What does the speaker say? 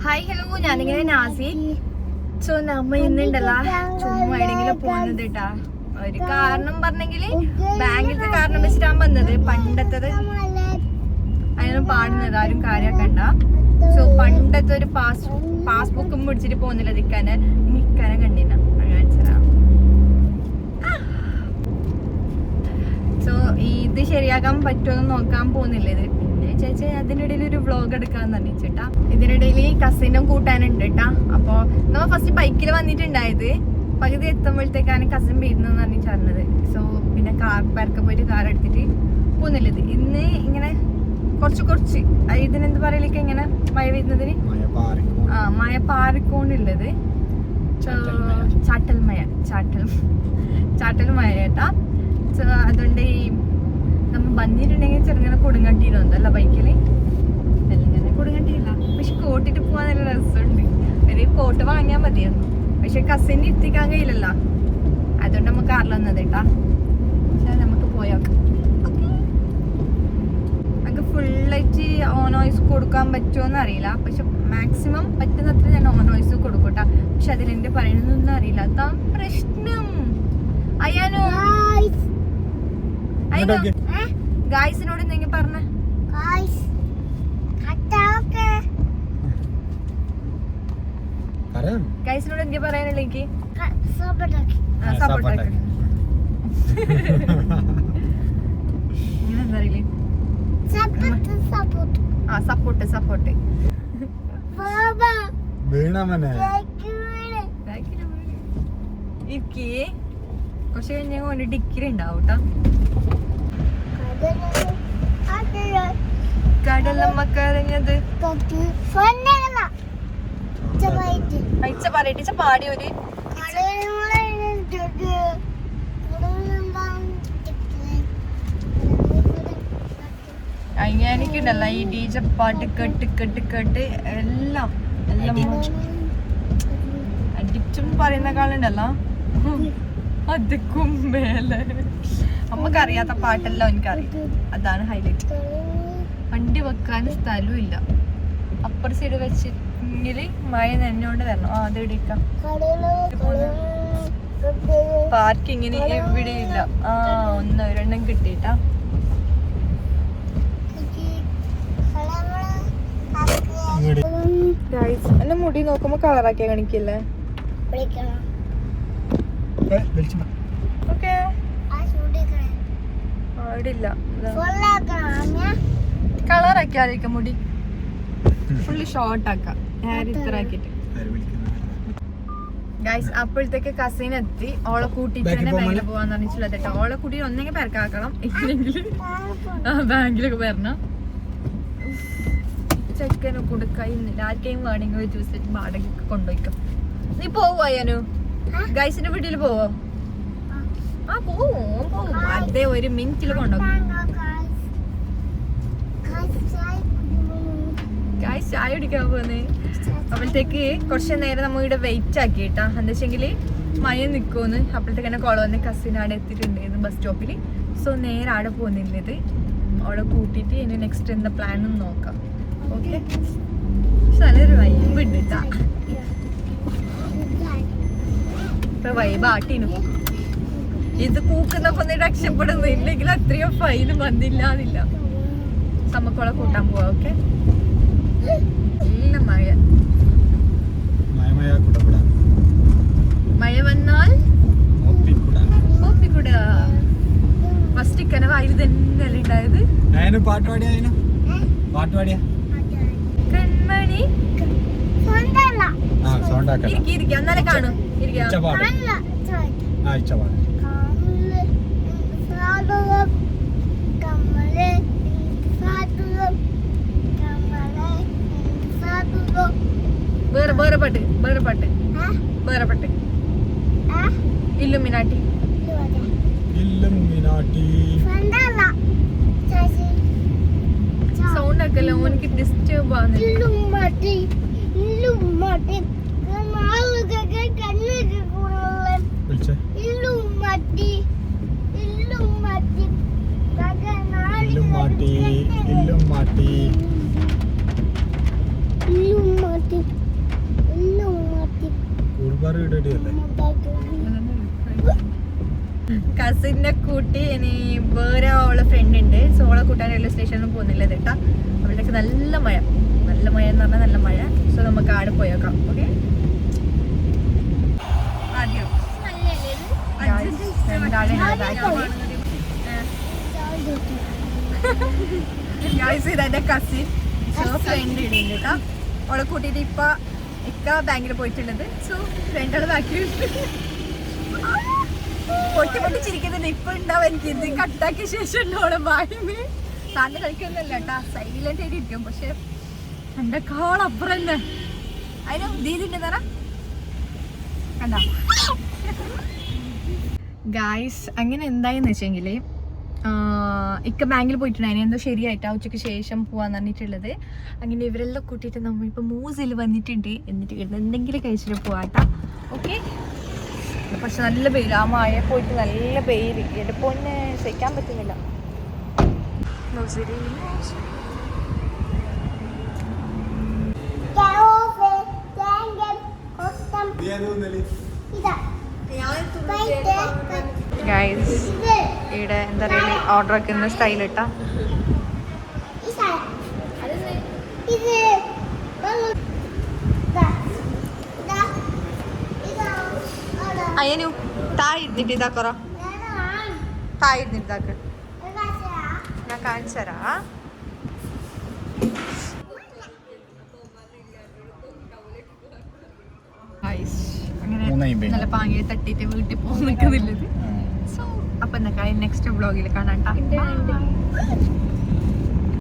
Hi hello, ഞാനിങ്ങനെ Nazi. So നമ്മ ഇന്നുണ്ടല്ല ചുമ്മാ എവിടെയെങ്കിലും പോകുന്നത് കേട്ടാ. ഒരു കാരണം പറഞ്ഞെങ്കിൽ ബാങ്കിലത്തെ കാരണം വെച്ചിട്ടാണ് വന്നത്. പണ്ടത്തത് അതിനും പാടുന്നത് ആരും കാര്യമാക്കണ്ട. സോ പണ്ടത്തെ ഒരു പാസ്ബുക്കും പിടിച്ചിട്ട് പോകുന്നില്ല നിക്കാന്. നിക്കാനെ കണ്ടിന കാണിച്ചതാ. സോ ഇത് ശരിയാക്കാൻ പറ്റുമെന്ന് നോക്കാൻ പോകുന്നില്ല. ഇത് പിന്നെ ചേച്ചി അതിനിടയിൽ ഒരു വ്ളോഗ് എടുക്കാന്ന് പറഞ്ഞിട്ടാ. ഇതിനിടയിൽ കസിനും കൂട്ടാനുണ്ട് കേട്ടാ. അപ്പൊ നമ്മ ഫസ്റ്റ് ബൈക്കിൽ വന്നിട്ടുണ്ടായത്. പകുതി എത്തുമ്പോഴത്തേക്കാണ് കസിൻ വീടുന്നെന്ന് പറഞ്ഞിട്ട് പറഞ്ഞത്. സോ പിന്നെ പരക്കെ പോയിട്ട് കാർ എടുത്തിട്ട് പോകുന്നില്ല. ഇത് ഇന്ന് ഇങ്ങനെ കുറച്ച് ഇതിനെന്ത് പറയലേക്ക് ഇങ്ങനെ മഴ വരുന്നതിന് മഴ പാറിക്കൊണ്ടുള്ളത് ചാട്ടൽ മഴ കേട്ടാ. സോ അതുകൊണ്ട് ഈ നമ്മ വന്നിട്ടുണ്ടെങ്കിൽ ചെറുങ്ങനെ കൊടുങ്ങട്ടിയിലുണ്ടല്ല ബൈക്കില്. എല്ലാം കൊടുങ്ങട്ടിയില്ല, പക്ഷെ കോട്ടിട്ട് പോവാൻ നല്ല രസമുണ്ട്. ഒരു കോട്ട് വാങ്ങിയാൽ മതിയായിരുന്നു, പക്ഷെ കസിന് എത്തിക്കാൻ കഴിയില്ലല്ലോ. അതുകൊണ്ട് നമുക്ക് കാറിൽ വന്നത് കേട്ടാ. നമുക്ക് പോയാക്കാം. നമുക്ക് ഫുള്ളായിട്ട് ഓൺ വോയിസ് കൊടുക്കാൻ പറ്റുമോന്ന് അറിയില്ല, പക്ഷെ മാക്സിമം പറ്റുന്നത്ര ഞാൻ ഓൺ വോയിസ് കൊടുക്കട്ടാ. പക്ഷെ അതിലെന്റെ പറയണമെന്നൊന്നും അറിയില്ല. അതാ പ്രശ്നം. അയ്യാനോ ഗായ്സിനോട് എന്തെങ്കിലും പറഞ്ഞ ഗായ്സിനോട് എന്തെങ്കിലും പറയാനുള്ള എനിക്ക് സപ്പോർട്ട് ഇങ്ങനെ എന്താ അറിയില്ലേ? സപ്പോർട്ട് ഇരിക്കേ. കുറച്ച് കഴിഞ്ഞ കൊണ്ട് ഡിഗ്രി ഉണ്ടാവും കേട്ടോ. കടലമ്മക്കറിഞ്ഞത് അയച്ച പറയട്ടിച്ച പാടി ഒരു എനിക്കുണ്ടല്ല ഈ ഡീജ പാട്ട് കേട്ട് എല്ലാം അഡിക്റ്റും പറയുന്നേക്കാളുണ്ടല്ലോ അതുക്കും മേലെ നമുക്കറിയാത്ത പാട്ടെല്ലാം എനിക്കറിയാം. അതാണ് ഹൈലൈറ്റ്. വണ്ടി വെക്കാൻ സ്ഥലവും ഇല്ല. അപ്പുറ സൈഡ് വെച്ചെങ്കില് മഴ നനഞ്ഞോണ്ട് വരണം. അത് ഇടിക്കാം. പാർക്കിങ്ങിന് എവിടെയില്ല. ഒന്നോ രണ്ടും കിട്ടിയിട്ടാ. എന്റെ മുടി നോക്കുമ്പോ കളറാക്കിയാ കാണിക്കില്ലേ? ഓക്കെ ഇടില്ല. കളറാക്കിയായിരിക്കും മുടി ഫുള്ള് ഷോർട്ട് ആക്കാം. ഹെയർ ഇത്ര ആക്കിട്ട് ഗൈസ്. അപ്പോഴത്തേക്ക് കസിൻ എത്തി. ഓളെ കൂട്ടിട്ട് തന്നെ ബാങ്കിൽ പോവാന്ന് പറഞ്ഞിട്ടുള്ളത് കേട്ടോ. ഓളെ കൂട്ടി ഒന്നെങ്കിൽ പെരക്കാക്കണം, ഇല്ലെങ്കിൽ ബാങ്കിലൊക്കെ വരണം. ചെക്കന് കൊടുക്കുന്നില്ല. ആർക്കെയും വേണമെങ്കിൽ ജ്യൂസ് വാടകയ്ക്ക് കൊണ്ടുപോയിക്കാം. നീ പോവോ അയ്യാനു? ഗൈസിന്റെ വീട്ടിൽ പോവോ? പോവും. അതേ ഒരു മിനിറ്റിൽ കൊണ്ടുപോകും. ചായ കുടിക്കാൻ പോകുന്നേ. അപ്പോഴത്തേക്ക് കുറച്ച് നേരം നമ്മൾ ഇവിടെ വെയിറ്റ് ആക്കി കേട്ടാ. എന്താ വെച്ചെങ്കിൽ മഴ നിൽക്കുമെന്ന്. അപ്പോഴത്തേക്ക് തന്നെ കോള വന്ന് കസിൻ അവിടെ എത്തിയിട്ടുണ്ടായിരുന്നു ബസ് സ്റ്റോപ്പിൽ. സോ നേരെ അവിടെ പോകുന്നില്ലത്. അവിടെ കൂട്ടിയിട്ട് ഇനി നെക്സ്റ്റ് എന്താ പ്ലാൻ എന്ന് നോക്കാം. ഓക്കെ, നല്ലൊരു വൈബ് ഉണ്ട് കേട്ടാ. ഇപ്പൊ വൈബ് ആട്ടിനു. ഇത് കൂക്കുന്നപ്പോ രക്ഷപ്പെടുന്നു, ഇല്ലെങ്കിൽ അത്രയോ ഫൈന് വന്നില്ല. നമുക്കോളെ കൂട്ടാൻ പോവാ. ഓക്കെ, മഴ വന്നാൽ ഫസ്റ്റ് ഇക്കനെ വായിൽ തന്നെ ഉണ്ടായത്. കൺമണി ഇരിക്കും, എന്നാലേ കാണും. വേറെ പാട്ട് ഇല്ലുമിനാട്ടി സൗണ്ട് ആക്കല്ലോ. ഓനിക്ക് ഡിസ്റ്റർബ് ആവുന്നില്ല. ഇല്ലും മാട്ടി കസിനെ കൂട്ടി ഇനി വേറെ അവളെ ഫ്രണ്ട് ഉണ്ട്. സോ അവളെ കൂട്ടാൻ റെയിൽവേ സ്റ്റേഷനിൽ പോകുന്നില്ല കേട്ടാ. അവളുടെയൊക്കെ നല്ല മഴ എന്ന് പറഞ്ഞാൽ നല്ല മഴ. സോ നമുക്ക് ആടെ പോയേക്കാം. ഓക്കെ, ആദ്യം ഇതെന്റെ കസിൻ ഫ്രണ്ട് ഉണ്ട് കേട്ടോ. അവളെ കൂട്ടിയിട്ട് ഇക്ക ബാങ്കിൽ പോയിട്ടുള്ളത്. സോ ഫ്രണ്ടാണ് ബാക്കിൽ പൊട്ടി ചിരിക്കുന്നുണ്ട്. ഇപ്പൊ ഉണ്ടാവും എനിക്ക് ഇത് കട്ടാക്കിയ ശേഷം ഉണ്ടോളെ ബായിന്ന് താൻ്റെ കളിക്കൊന്നുമല്ല കേട്ടാ, സൈലന്റ് ആയിട്ട് ഇരിക്കും. പക്ഷെ എന്റെ കാളപ്പുറം തന്നെ അതിന് ദീദിന്റെ തറ കണ്ട ഗായ്സ്. അങ്ങനെ എന്തായെന്ന് വെച്ചെങ്കിൽ ഇക്ക ബാങ്കിൽ പോയിട്ടുണ്ടായിരുന്നു. എന്തോ ശരിയായിട്ടാ ഉച്ചയ്ക്ക് ശേഷം പോവാന്ന് പറഞ്ഞിട്ടുള്ളത്. അങ്ങനെ ഇവരെല്ലാം കൂട്ടിയിട്ട് നമ്മളിപ്പോൾ മൂസിൽ വന്നിട്ടുണ്ട്. എന്നിട്ട് എന്തെങ്കിലും കഴിച്ചിട്ട് പോവാട്ടാ. ഓക്കെ, പക്ഷെ നല്ല പേര് ആ മായ പോയിട്ട് നല്ല പേര് എൻ്റെ പൊന്നെ സഹിക്കാൻ പറ്റുന്നില്ല. ഗൈസ് ഇവിടെ എന്താ പറയുക ഓർഡർ ആക്കുന്ന സ്റ്റൈൽ ഇട്ടാ അയ്യനു താഴെ ഇരുന്നിട്ട് ഇതാക്കറ, താഴെ ഇരുന്നിട്ട് ഇതാക്ക, ഞാൻ കാണിച്ചു തരാം. അങ്ങനെ നല്ല പാങ്ങിയെ തട്ടിട്ട് വീട്ടിൽ പോകാൻ നിൽക്കുന്നില്ലത്. സോ അപ്പൊ എന്താ നെക്സ്റ്റ് വ്ളോഗിൽ കാണാം.